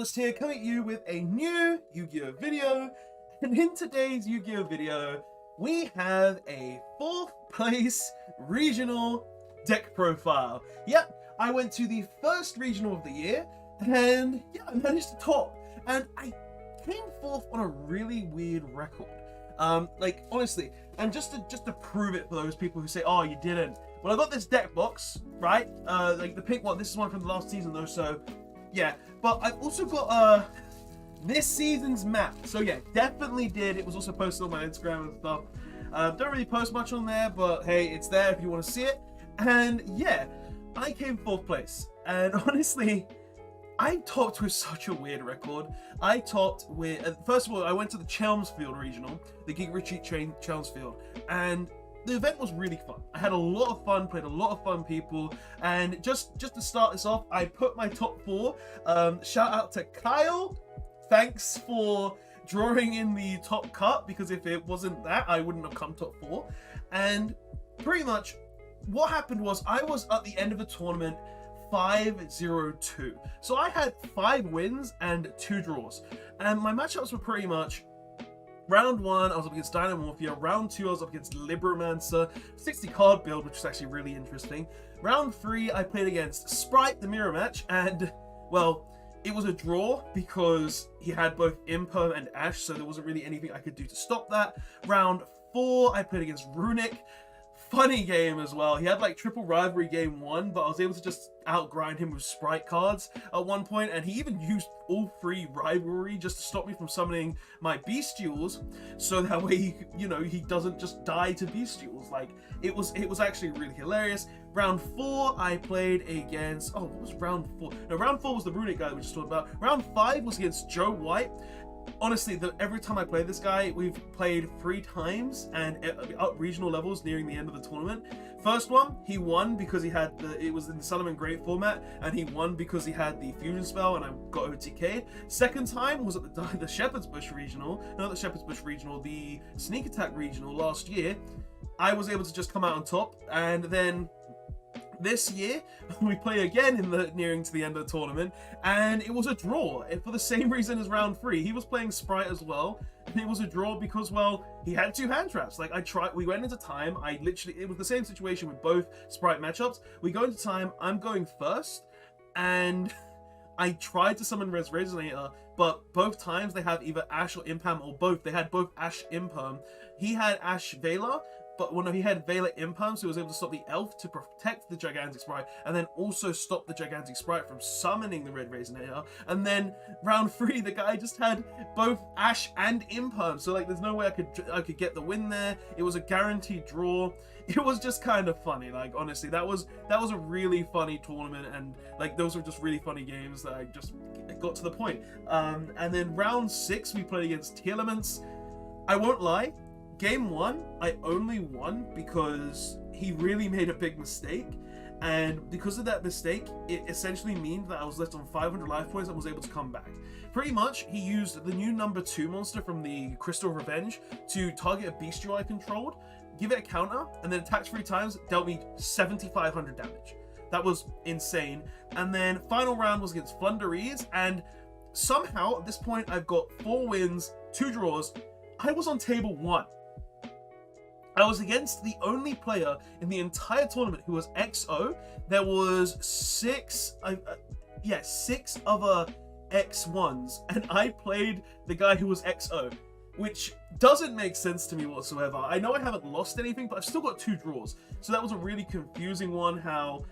Beastials here, coming at you with a new Yu-Gi-Oh video. And in today's Yu-Gi-Oh video, we have a 4th place regional deck profile. Yep, I went to the first regional of the year, and yeah, I managed to top. And I came 4th on a really weird record. Like honestly, and just to prove it for those people who say, oh, you didn't. Well, I got this deck box, right? Like the pink one. This is one from the last season though, so yeah. But I've also got this season's map. So yeah, definitely did. It was also posted on my Instagram and stuff. Don't really post much on there, but hey, it's there if you want to see it. And yeah, I came 4th place. And honestly, I topped with such a weird record. I topped with, first of all, I went to the Chelmsford regional, the Gig Retreat Train Chelmsford, and the event was really fun. I had a lot of fun, played a lot of fun people, and just to start this off, I put my top 4. Shout out to Kyle. Thanks for drawing in the top cut, because if it wasn't that, I wouldn't have come top 4. And pretty much what happened was I was at the end of the tournament 5-0-2. So I had 5 wins and 2 draws. And my matchups were pretty much round 1, I was up against Dynamorphia. Round 2, I was up against Libromancer. 60 card build, which was actually really interesting. Round 3, I played against Sprite, the mirror match, and well, it was a draw because he had both Imperme and Ash, so there wasn't really anything I could do to stop that. Round 4, I played against Runic. Funny game as well. He had like triple rivalry game 1, but I was able to just outgrind him with Sprite cards at one point, and he even used all 3 rivalry just to stop me from summoning my Beastials, so that way he, you know, he doesn't just die to Beastials. Like it was actually really hilarious. Round 4, I played against, oh, what was round 4? No, round 4 was the Runic guy that we just talked about. Round 5 was against Joe White. Honestly, every time I play this guy, we've played 3 times and up regional levels nearing the end of the tournament. First one, he won because he had it was in the Solomon Great format, and he won because he had the fusion spell and I got OTK'd. Second time was at the Shepherd's Bush regional, not the Shepherd's Bush regional, the Sneak Attack regional last year. I was able to just come out on top, and then this year we play again in the nearing to the end of the tournament, and it was a draw for the same reason as round 3. He was playing Sprite as well, and it was a draw because, well, he had 2 hand traps. Like we went into time, it was the same situation with both Sprite matchups. We go into time, I'm going first, and I tried to summon Resonator, but both times they have either Ash or Imperme, or both. They had both Ash Imperme. He had Ash Vela, but when he had Vela Imperme, so he was able to stop the elf to protect the Gigantic Sprite, and then also stop the Gigantic Sprite from summoning the Red Resonator. And then round 3, the guy just had both Ash and Imperme, so like there's no way I could get the win there. It was a guaranteed draw. It was just kind of funny. Like honestly, that was a really funny tournament, and like those were just really funny games that I just got to the point. And then round 6, we played against Telements. I won't lie. Game 1, I only won because he really made a big mistake, and because of that mistake, it essentially meant that I was left on 500 life points and was able to come back. Pretty much, he used the new number 2 monster from the Crystal Revenge to target a Beastial I controlled, give it a counter, and then attack 3 times, dealt me 7,500 damage. That was insane. And then final round was against Flunderees, and somehow at this point I've got 4 wins, 2 draws. I was on table 1. I was against the only player in the entire tournament who was XO. There was 6 other X1s, and I played the guy who was XO, which doesn't make sense to me whatsoever. I know I haven't lost anything, but I've still got 2 draws. So that was a really confusing one, how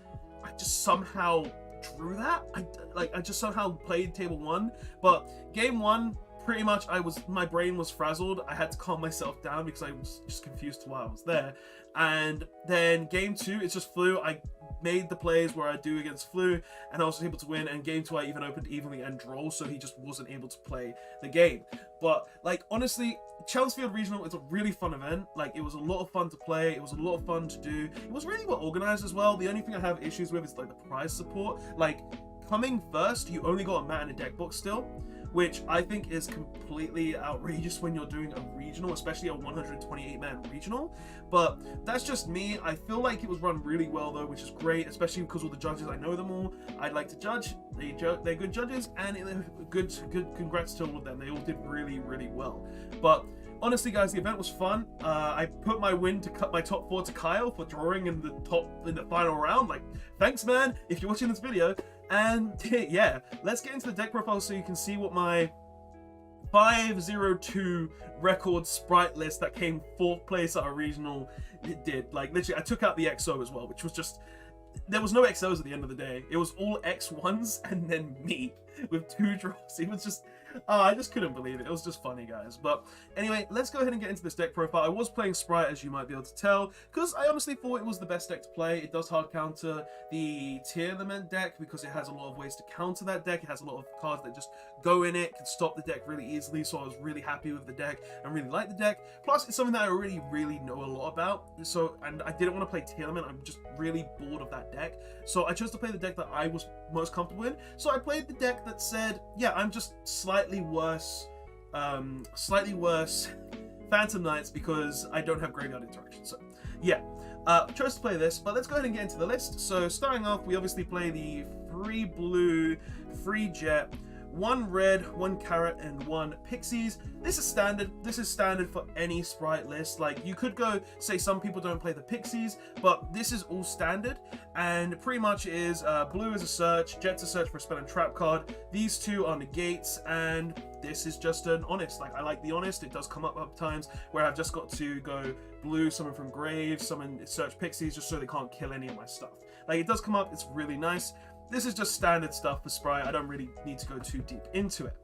I just somehow drew that. I just somehow played table 1, but game 1, pretty much my brain was frazzled. I had to calm myself down because I was just confused to why I was there. And then game 2, it's just Flu. I made the plays where I do against Flu, and I was able to win. And game 2, I even opened evenly and draw, so he just wasn't able to play the game. But like honestly, Chelmsford Regional is a really fun event. Like it was a lot of fun to play. It was a lot of fun to do. It was really well organized as well. The only thing I have issues with is like the prize support. Like coming first, you only got a mat and a deck box still. which I think is completely outrageous when you're doing a regional, especially a 128-man regional. But that's just me. I feel like it was run really well though, which is great, especially because all the judges, I know them all. I'd like to judge. They're good judges, and good congrats to all of them. They all did really, really well. But honestly, guys, the event was fun. I put my win to cut my top 4 to Kyle for drawing in the final round. Like, thanks, man, if you're watching this video. And yeah, let's get into the deck profile so you can see what my 502 record Sprite list that came 4th place at our regional did. Like, literally, I took out the XO as well, which was just, there was no XOs at the end of the day. It was all X1s and then me with 2 draws. It was just, I just couldn't believe it. It was just funny, guys. But anyway, let's go ahead and get into this deck profile. I was playing Spright, as you might be able to tell, because I honestly thought it was the best deck to play. It does hard counter the tier element deck because it has a lot of ways to counter that deck. It has a lot of cards that just go in it, can stop the deck really easily. So I was really happy with the deck and really liked the deck. Plus, it's something that I already really know a lot about. So, and I didn't want to play tier element. I'm just really bored of that deck. So I chose to play the deck that I was most comfortable in. So I played the deck that said, yeah, I'm just slightly worse Phantom Knights because I don't have graveyard interaction. So yeah, chose to play this, but let's go ahead and get into the list. So starting off, we obviously play the 3 blue, 3 jet, 1 red, 1 carrot, and 1 pixies. This is standard. This is standard for any Sprite list. Like, you could go say some people don't play the pixies, but this is all standard, and pretty much is blue is a search, jet's a search for a spell and trap card. These 2 are negates, and this is just an honest. Like, I like the honest. It does come up times where I've just got to go blue, summon from grave, summon search pixies, just so they can't kill any of my stuff. Like, it does come up. It's really nice. This is just standard stuff for Sprite. I don't really need to go too deep into it.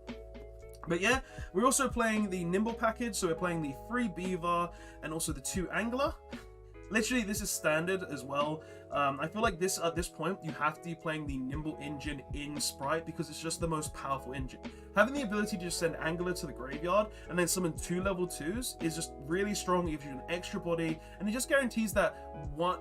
But yeah, we're also playing the Nimble package. So we're playing the 3 Beaver and also the 2 Angler. Literally, this is standard as well. I feel like this, at this point, you have to be playing the Nimble engine in Sprite because it's just the most powerful engine. Having the ability to just send Angler to the graveyard and then summon 2 level 2s is just really strong. It gives you an extra body, and it just guarantees that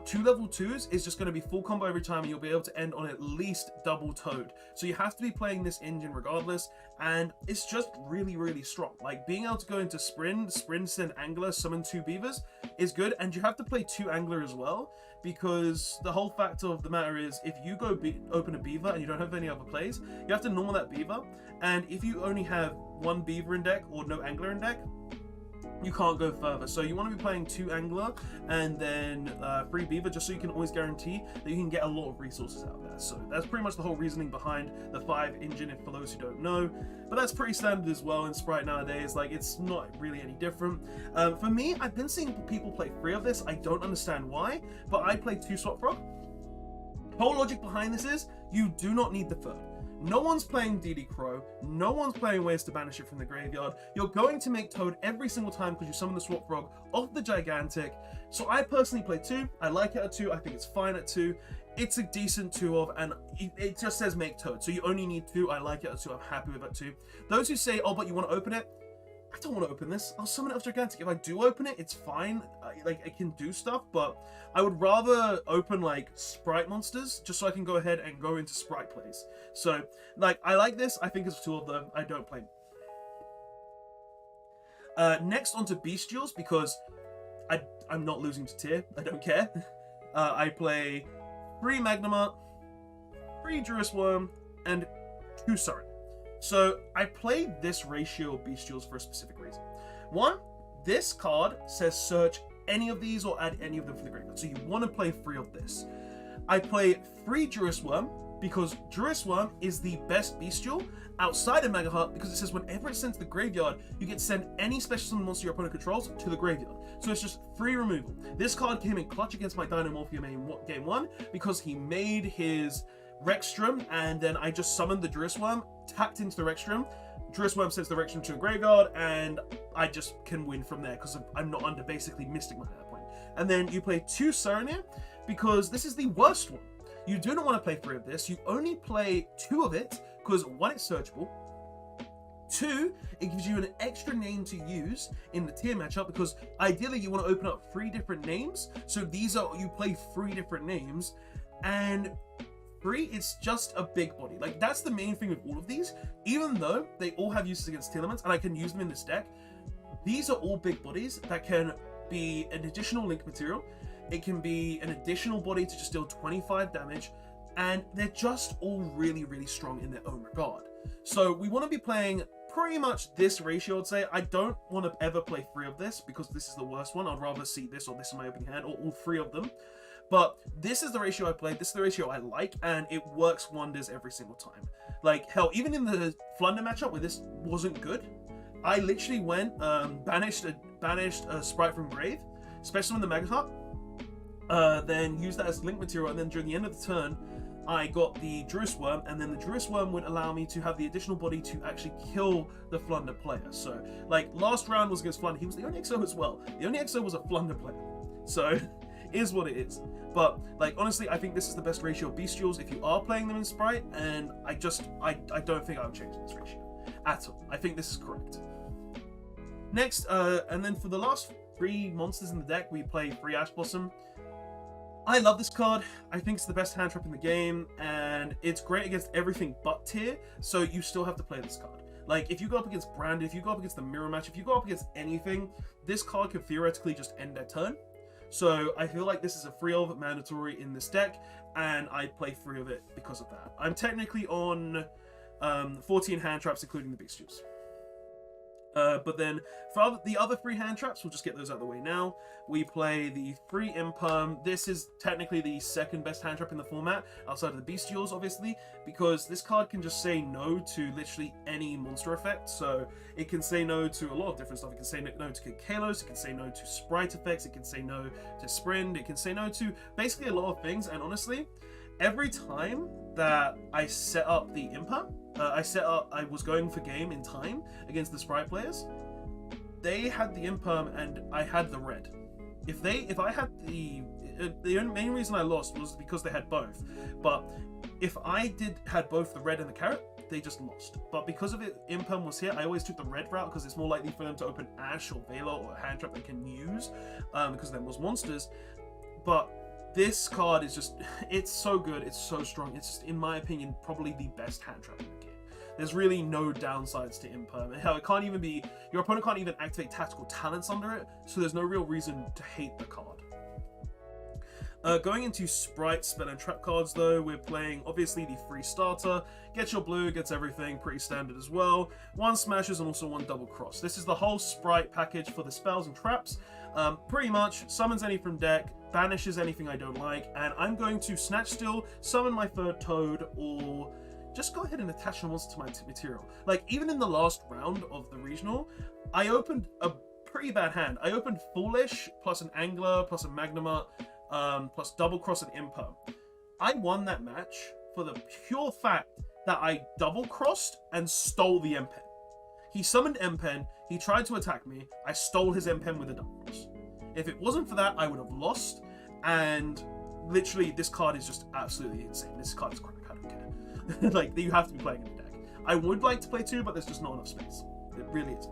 2 level 2s is just going to be full combo every time, and you'll be able to end on at least double Toad. So you have to be playing this engine regardless, and it's just really, really strong. Like, being able to go into Sprint, send Angler, summon 2 Beavers is good, and you have to play 2 Angler as well, because the whole fact of the matter is, if you go open a Beaver and you don't have any other plays, you have to normal that Beaver, and if you only have 1 Beaver in deck or no Angler in deck, you can't go further. So you want to be playing 2 Angler and then 3 Beaver, just so you can always guarantee that you can get a lot of resources out there. So that's pretty much the whole reasoning behind the 5 engine, if for those who don't know. But that's pretty standard as well in Sprite nowadays. Like, it's not really any different. For me, I've been seeing people play 3 of this. I don't understand why, but I play 2 Swap Frog. Whole logic behind this is you do not need the 3rd. No one's playing DD Crow, no one's playing ways to banish it from the graveyard. You're going to make Toad every single time because you summon the Swap Frog off the Gigantic. So I personally play 2, I like it at 2, I think it's fine at 2. It's a decent 2 of, and it just says make Toad, so you only need 2, I like it at 2, I'm happy with it at 2. Those who say, oh, but you want to open it, I don't want to open this. I'll summon it off Gigantic. If I do open it, it's fine. Like, it can do stuff, but I would rather open, like, Sprite monsters, just so I can go ahead and go into Sprite plays. So, like, I like this. I think it's 2 of them. I don't play. Next, onto Beastials, because I'm not losing to tier. I don't care. I play 3 Magnamart, 3 Druis Worm, and 2 Surin. So I played this ratio of Beastials for a specific reason. 1, this card says search any of these or add any of them from the graveyard. So you want to play 3 of this. I play 3 Druis Worm because Druis Worm is the best Beastial outside of Mega Heart, because it says whenever it's sent to the graveyard, you get to send any special summon monster your opponent controls to the graveyard. So it's just 3 removal. This card came in clutch against my Dynamorphia main game 1 because he made his Rexstrom, and then I just summoned the Druis Worm, tapped into the Rexstrom. Druis Worm sends the Rexstrom to a graveyard, and I just can win from there because I'm not under basically Mystic Mine at that point. And then you play 2 Surin because this is the worst one. You do not want to play 3 of this. You only play 2 of it because 1, it's searchable. 2, it gives you an extra name to use in the tier matchup, because ideally you want to open up 3 different names. So these are, you play 3 different names. And free, it's just a big body. Like, that's the main thing with all of these. Even though they all have uses against teal elements, and I can use them in this deck, these are all big bodies that can be an additional link material. It can be an additional body to just deal 25 damage, and they're just all really, really strong in their own regard. So we want to be playing pretty much this ratio, I'd say. I don't want to ever play 3 of this because this is the worst one. I'd rather see this or this in my opening hand, or all 3 of them. But this is the ratio I played, this is the ratio I like, and it works wonders every single time. Like, hell, even in the Flunder matchup where this wasn't good, I literally went, banished a Sprite from Grave, especially in the Mega Heart, then used that as link material, and then during the end of the turn, I got the Druis Worm, and then the Druis Worm would allow me to have the additional body to actually kill the Flunder player. So, like, last round was against Flunder. He was the only XO as well. The only XO was a Flunder player. So, is what it is. But, like, honestly, I think this is the best ratio of Beastials if you are playing them in Sprite, and I don't think I would change this ratio at all. I think this is correct. Next, and then for the last 3 monsters in the deck, we play 3 Ash Blossom. I love this card. I think it's the best hand trap in the game, and it's great against everything but tier, so you still have to play this card. Like, if you go up against Branded, if you go up against the Mirror Match, if you go up against anything, this card could theoretically just end their turn. So I feel like this is a 3 of mandatory in this deck, and I play 3 of it because of that. I'm technically on 14 hand traps, including the Beastials. But then for the other 3 hand traps, we'll just get those out of the way now. We play the 3 Imperme. This is technically the 2nd best hand trap in the format, outside of the Beastials, obviously, because this card can just say no to literally any monster effect. So it can say no to a lot of different stuff. It can say no to Kalos, it can say no to Sprite effects, it can say no to Sprint, it can say no to basically a lot of things. And honestly, every time that I set up the Imperme, I was going for game in time against the Sprite players. They had the Imperme and I had the red. If I had the main reason I lost was because they had both. But if I had both the red and the carrot, they just lost. But because of it, Imperme was here, I always took the red route because it's more likely for them to open Ash or Vela or a hand trap they can use because they're most monsters. But this card is just, it's so good, it's so strong. It's just, in my opinion, probably the best hand trap in the game. There's really no downsides to Imperme. Hell, it can't even be, your opponent can't even activate tactical talents under it, so there's no real reason to hate the card. Going into Sprite spell and trap cards though, we're playing obviously the free starter. Gets your blue, gets everything, pretty standard as well. 1 smashes and also 1 double cross. This is the whole Sprite package for the spells and traps. Pretty much summons any from deck, banishes anything I don't like, and I'm going to Snatch Steal, summon my 3rd Toad, or just go ahead and attach a monster to my material. Like, even in the last round of the regional, I opened a pretty bad hand. I opened Foolish, plus an Angler, plus a Magnamut, plus double cross and Imperme. I won that match for the pure fact that I double crossed and stole the Imperme. He summoned Imperme, he tried to attack me, I stole his Imperme with a double cross. If it wasn't for that, I would have lost, and literally this card is just absolutely insane. This card is crack, I don't care. Like, you have to be playing in the deck. I would like to play 2, but there's just not enough space. It really is.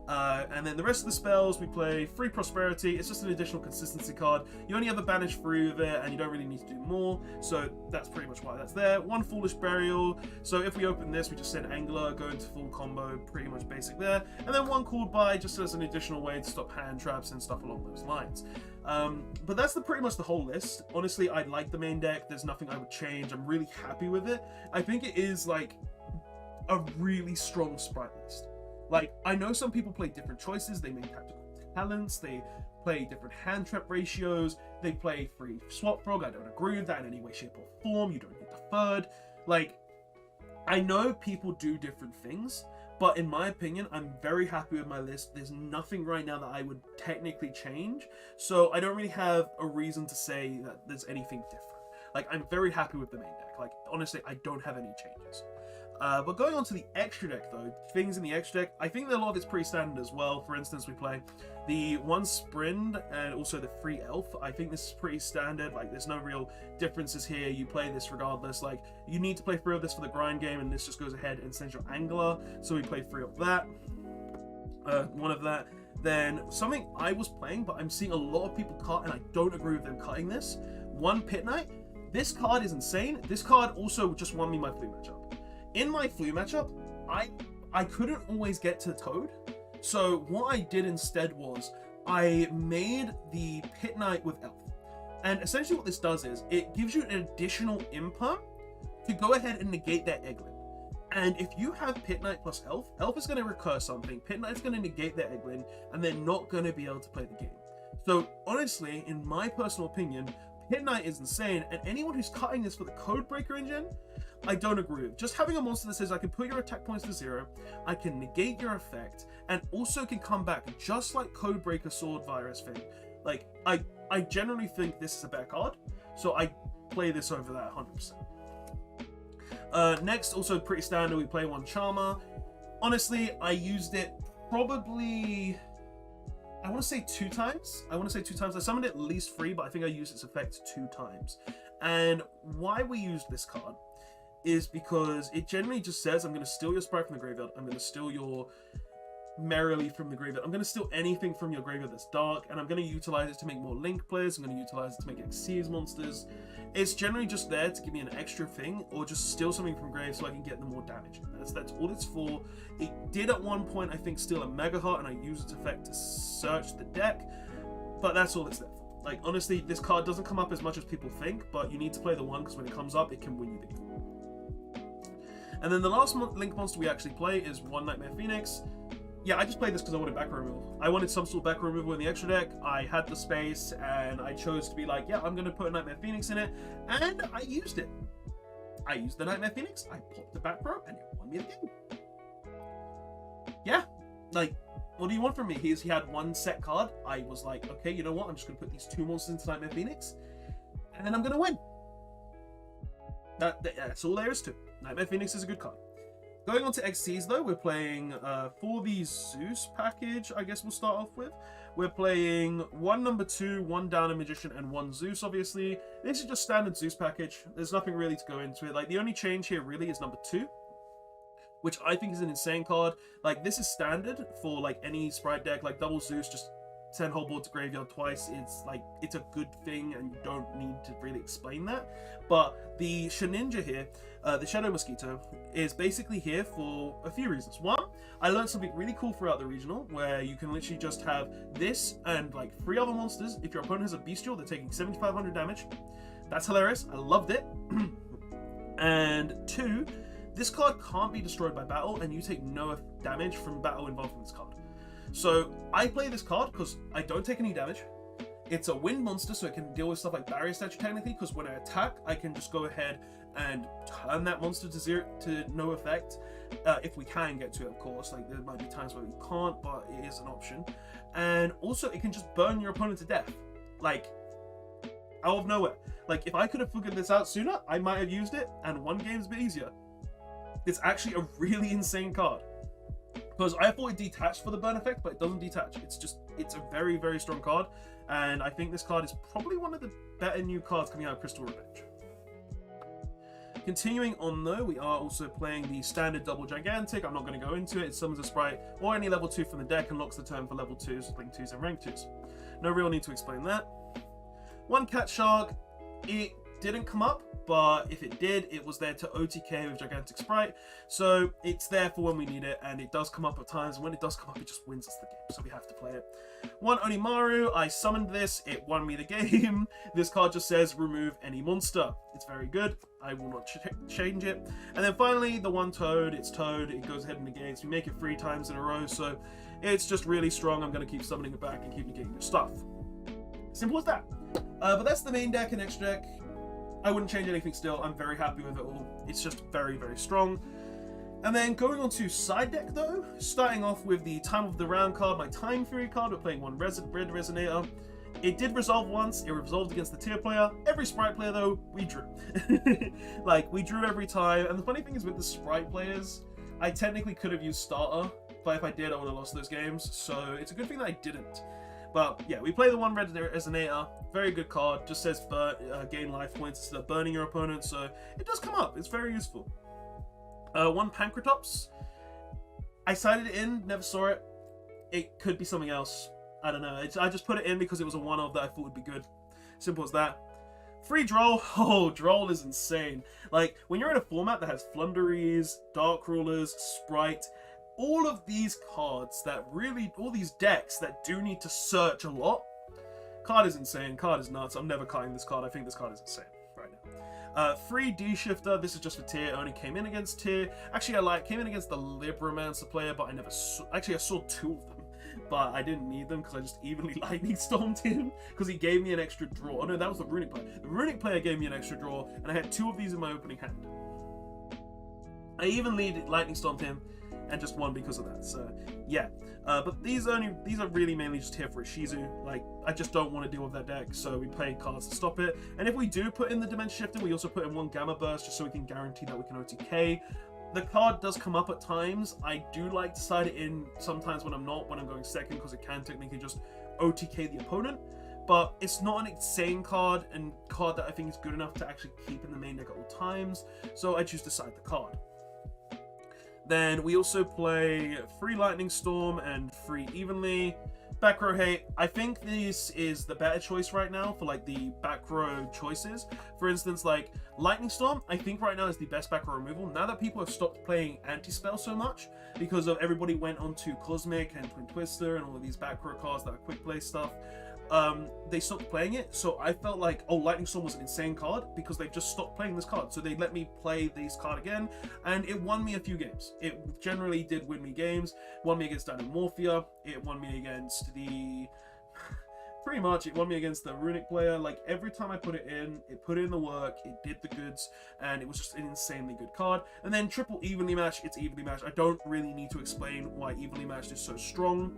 And then the rest of the spells, we play Free Prosperity. It's just an additional consistency card. You only ever banish 3 of it, and you don't really need to do more. So that's pretty much why that's there. 1 Foolish Burial. So if we open this, we just send Angler, go into full combo, pretty much basic there. And then 1 Called By, just as an additional way to stop hand traps and stuff along those lines. But that's pretty much the whole list. Honestly, I like the main deck. There's nothing I would change. I'm really happy with it. I think it is like a really strong Sprite list. Like, I know some people play different choices, they make tactical talents, they play different hand trap ratios, they play free swap frog. I don't agree with that in any way, shape, or form. You don't need the 3rd. Like, I know people do different things, but in my opinion, I'm very happy with my list. There's nothing right now that I would technically change, so I don't really have a reason to say that there's anything different. Like, I'm very happy with the main deck. Like, honestly, I don't have any changes. But going on to the extra deck though, things in the extra deck, I think that a lot of it's pretty standard as well. For instance, we play the 1 Sprint and also the 3 Elf. I think this is pretty standard. Like, there's no real differences here. You play this regardless. Like, you need to play 3 of this for the grind game, and this just goes ahead and sends your Angler. So we play 3 of that. 1 of that. Then something I was playing, but I'm seeing a lot of people cut, and I don't agree with them cutting this. 1 Pit Knight. This card is insane. This card also just won me my Flu matchup. In my Flu matchup, I couldn't always get to Toad. So what I did instead was I made the Pit Knight with Elf. And essentially what this does is it gives you an additional Imperme to go ahead and negate their Egglin. And if you have Pit Knight plus Elf, Elf is going to recur something, Pit Knight's going to negate their Egglin, and they're not going to be able to play the game. So honestly, in my personal opinion, Pit Knight is insane, and anyone who's cutting this for the Codebreaker engine, I don't agree with. Just having a monster that says I can put your attack points to 0, I can negate your effect, and also can come back just like Codebreaker Sword Virus thing. Like, I generally think this is a better card, so I play this over that 100%. Next, also pretty standard, we play one Charmer. Honestly, I used it probably, I want to say 2 times. I summoned it at least 3, but I think I used its effect 2 times. And why we used this card is because it generally just says, I'm going to steal your Sprite from the graveyard, I'm going to steal your Merrily from the graveyard, I'm going to steal anything from your graveyard that's dark, and I'm going to utilize it to make more Link players, I'm going to utilize it to make Xyz monsters. It's generally just there to give me an extra thing, or just steal something from grave so I can get them more damage. That's all it's for. It did at one point, I think, steal a Mega Heart, and I used its effect to search the deck, but that's all it's there for. Like, honestly, this card doesn't come up as much as people think, but you need to play the one, because when it comes up, it can win you the game. And then the last Link monster we actually play is one Nightmare Phoenix. Yeah, I just played this because I wanted back row removal. I wanted some sort of back row removal in the extra deck. I had the space, and I chose to be like, yeah, I'm going to put a Nightmare Phoenix in it, and I used it. I used the Nightmare Phoenix, I popped the back row, and it won me the game. Yeah, like, what do you want from me? He had one set card. I was like, okay, you know what? I'm just going to put these 2 monsters into Nightmare Phoenix, and then I'm going to win. That's all there is to it. Nightmare Phoenix is a good card. Going on to XCs though, we're playing for the Zeus package, I guess we'll start off with. We're playing 1 number 2, 1 Downer Magician, and 1 Zeus, obviously. This is just standard Zeus package. There's nothing really to go into it. Like, the only change here really is number 2, which I think is an insane card. Like, this is standard for, like, any Sprite deck. Like, double Zeus, just send whole board to graveyard twice. It's like, it's a good thing, and you don't need to really explain that. But the Sheninja here, the Shadow Mosquito, is basically here for a few reasons. One, I learned something really cool throughout the regional, where you can literally just have this and like 3 other monsters. If your opponent has a Beastial, they're taking 7,500 damage. That's hilarious. I loved it. And 2, this card can't be destroyed by battle, and you take no damage from battle involved in this card. So I play this card because I don't take any damage. It's a wind monster, so it can deal with stuff like Barrier Statue technically, because when I attack, I can just go ahead and turn that monster to 0 to no effect. If we can get to it, of course. Like, there might be times where we can't, but it is an option. And also, it can just burn your opponent to death. Like, out of nowhere. Like, if I could have figured this out sooner, I might have used it, and one game's a bit easier. It's actually a really insane card. Because I thought it detached for the burn effect, but it doesn't detach. It's a very, very strong card. And I think this card is probably one of the better new cards coming out of Crystal Revenge. Continuing on though, we are also playing the standard double gigantic. I'm not going to go into it. It summons a Sprite or any level 2 from the deck and locks the turn for level 2s, link 2s, and rank 2s. No real need to explain that. One cat shark. It didn't come up, but if it did, it was there to OTK with gigantic Sprite. So it's there for when we need it, and it does come up at times. And when it does come up, it just wins us the game. So we have to play it. One Onimaru. I summoned this. It won me the game. This card just says remove any monster. It's very good. I will not change it. And then finally, the one Toad. It's Toad. It goes ahead and negates. We make it 3 times in a row, so it's just really strong. I'm going to keep summoning it back and keep negating your stuff. Simple as that. But that's the main deck and extra deck. I wouldn't change anything still. I'm very happy with it all. It's just very, very strong. And then going on to side deck though, starting off with the Time of the Round card, my Time Fury card. We're playing one Red Resonator. It did resolve once. It resolved against the tier player. Every Sprite player though, we drew. Like, we drew every time. And the funny thing is with the Sprite players, I technically could have used Starter, but if I did, I would have lost those games. So it's a good thing that I didn't. But yeah, we play the one Red Resonator. Very good card. Just says gain life points instead of burning your opponent. So it does come up. It's very useful. One Pancratops. I sided it in. Never saw it. It could be something else. I don't know. I just put it in because it was a one-of that I thought would be good. Simple as that. Free Droll. Oh, Droll is insane. Like, when you're in a format that has Flunderies, Dark Rulers, Sprite, all of these cards that really, all these decks that do need to search a lot, card is insane, card is nuts. I'm never cutting this card. I think this card is insane right now. Free D-Shifter. This is just for tier. It only came in against tier. Actually, came in against the Libromancer player, but I never saw, actually I saw 2 of them. But I didn't need them because I just evenly lightning stormed him because he gave me an extra draw. Oh no, that was the Runic player. The Runic player gave me an extra draw, and I had 2 of these in my opening hand. I evenly lightning stormed him and just won because of that. So yeah, but these are really mainly just here for Ishizu. Like, I just don't want to deal with that deck, so we play cards to stop it. And if we do put in the Dimension Shifter, we also put in 1 Gamma Burst just so we can guarantee that we can OTK. The card does come up at times. I do like to side it in sometimes when I'm going second, because it can technically just OTK the opponent. But it's not an insane card, and card that I think is good enough to actually keep in the main deck at all times. So I choose to side the card. Then we also play free Lightning Storm and free Evenly. Back row hate. I think this is the better choice right now for like the back row choices. For instance, like Lightning Storm, I think right now is the best back row removal. Now that people have stopped playing Anti-Spell so much because of everybody went on to Cosmic and Twin Twister and all of these back row cards that are quick play stuff. They stopped playing it, so I felt like, oh, Lightning Storm was an insane card because they've just stopped playing this card. So they let me play this card again, and it won me a few games. It generally did win me games. Won me against Dynamorphia. It won me against the... Pretty much, it won me against the Runic player. Like, every time I put it put in the work, it did the goods, and it was just an insanely good card. And then triple Evenly Match, it's Evenly Match. I don't really need to explain why Evenly Matched is so strong.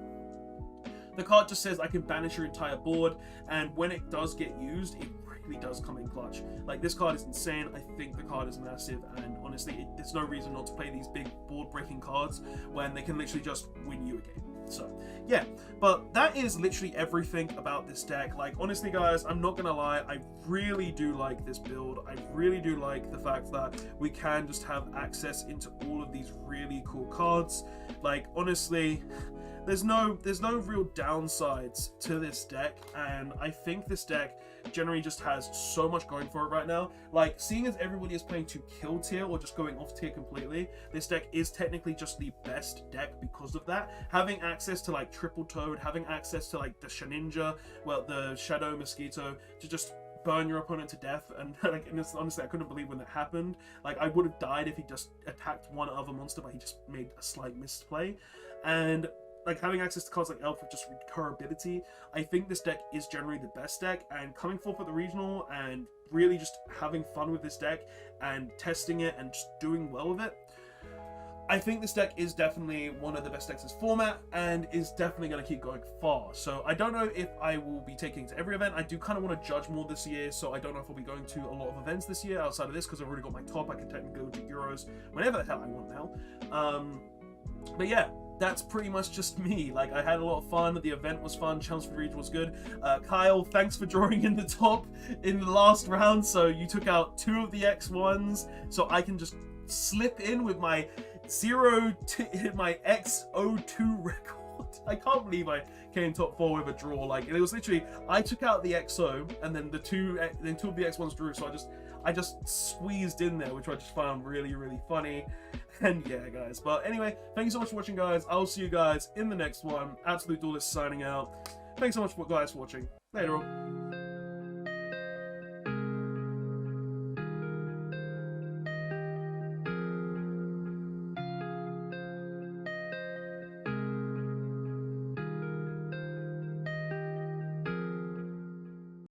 The card just says I can banish your entire board, and when it does get used, it really does come in clutch. Like, this card is insane. I think the card is massive, and honestly, there's no reason not to play these big board-breaking cards when they can literally just win you a game. So, yeah, but that is literally everything about this deck. Like, honestly, guys, I'm not gonna lie, I really do like this build. I really do like the fact that we can just have access into all of these really cool cards. Like, honestly, there's no real downsides to this deck, and I think this deck generally just has so much going for it right now. Like, seeing as everybody is playing to kill tier or just going off tier completely, this deck is technically just the best deck because of that. Having access to like Triple Toad, having access to like the Shaninja, well, the Shadow Mosquito, to just burn your opponent to death, and like, and honestly, I couldn't believe when that happened. Like, I would have died if he just attacked one other monster, but he just made a slight misplay. And like, having access to cards like Elf with just recurability, I think this deck is generally the best deck. And coming forth at the regional and really just having fun with this deck and testing it and just doing well with it, I think this deck is definitely one of the best decks in this format and is definitely going to keep going far. So I don't know if I will be taking it to every event. I do kind of want to judge more this year, so I don't know if I'll be going to a lot of events this year outside of this, because I've already got my top. I can technically go to Euros whenever the hell I want now. But yeah, that's pretty much just me. Like, I had a lot of fun. The event was fun. Chelmsford region was good. Kyle, thanks for drawing in the top in the last round. So you took out 2 of the X1s, so I can just slip in with my my X02 record. I can't believe I came top 4 with a draw. Like, it was literally, I took out the XO, and then two of the X1s drew. So I just squeezed in there, which I just found really, really funny. And yeah, guys. But anyway, thank you so much for watching, guys. I'll see you guys in the next one. Absolute Duelist signing out. Thanks so much, guys, for watching. Later on.